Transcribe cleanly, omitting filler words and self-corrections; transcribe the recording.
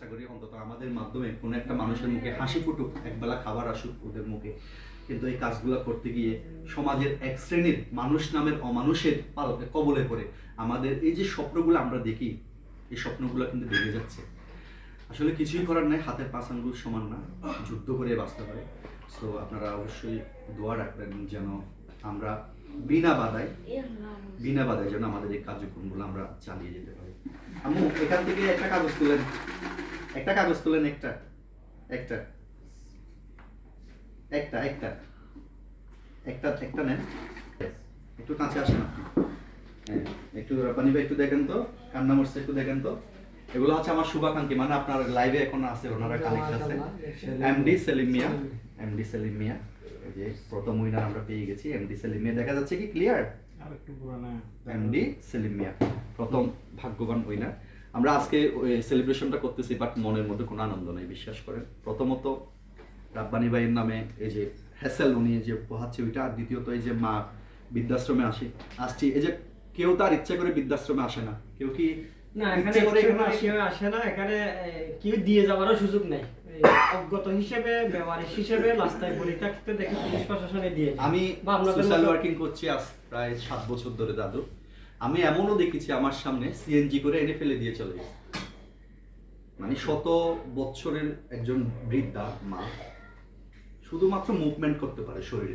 চেষ্টা করি অন্তত আমাদের মাধ্যমে কোনো একটা মানুষের মুখে হাসি ফুটুক, একবেলা খাবার আসুক ওদের মুখে। কিন্তু এই কাজগুলো করতে গিয়ে সমাজের এক শ্রেণীর মানুষ নামের অমানুষের কবলে পড়ে আমাদের এই যে স্বপ্নগুলো আমরা দেখি, এই স্বপ্নগুলো কিন্তু বেড়ে যাচ্ছে। আসলে কিছুই করার নাই, হাতের পাঁচ আঙ্গুল সমান না, যুদ্ধ করে বাঁচতে পারে। সো আপনারা অবশ্যই দোয়া রাখবেন যেন আমরা বিনা বাধায় যেন আমাদের এই কার্যক্রমগুলো আমরা চালিয়ে যেতে পারি। আম্মু এখান থেকে একটা কাগজ তুলেন, একটা কাগজ তুলেন, একটা একটা একটা একটা একটা একটা নেন, একটু কাছে আসেন আপনি। হ্যাঁ, একটু রাব্বানি ভাই একটু দেখেন তো, কান্না মরছে একটু দেখেন তো। এগুলো হচ্ছে আমার শুভাকাঙ্ক্ষী, মানে আপনার লাইভে এখন আছে, ওনারা কানেক্ট আছে। এমডি সেলিম মিয়া, এই যে প্রথম উইনার আমরা পেয়ে গেছি। এমডি সেলিম মিয়া দেখা যাচ্ছে কি ক্লিয়ার? আরেকটু পুরানা এমডি সেলিম মিয়া প্রথম ভাগ্যবান উইনার। আমরা আজকে সেলিব্রেশনটা করতেছি, বাট মনের মধ্যে কোনো আনন্দ নেই, বিশ্বাস করেন। প্রথমত রাব্বানি ভাইয়ের নামে এই যে হ্যাসেল উনি যে পোহাচ্ছে ওইটা, আর দ্বিতীয়ত এই যে মা বৃদ্ধাশ্রমে আসছি, এই যে কেউ তার ইচ্ছা করে বৃদ্ধাশ্রমে আসে না, কেউ কি না এখানে আসে না, এখানে কেউ দিয়ে যাওয়ারও সুযোগ নেই। অজ্ঞত হিসেবে, ব্যবহারিক হিসেবে রাস্তায় পড়ে থাকতে দেখে পুলিশ প্রশাসনে দিয়ে। আমি সোশ্যাল ওয়ার্কিং করছি আজ প্রায় 7 বছর ধরে দাদু। আমি এমনও দেখেছি আমার সামনে সিএনজি করে এনে ফেলে দিয়ে চলে গেছে। মানে শত বছরের একজন বৃদ্ধা মা শুধুমাত্র মুভমেন্ট করতে পারে শরীরে।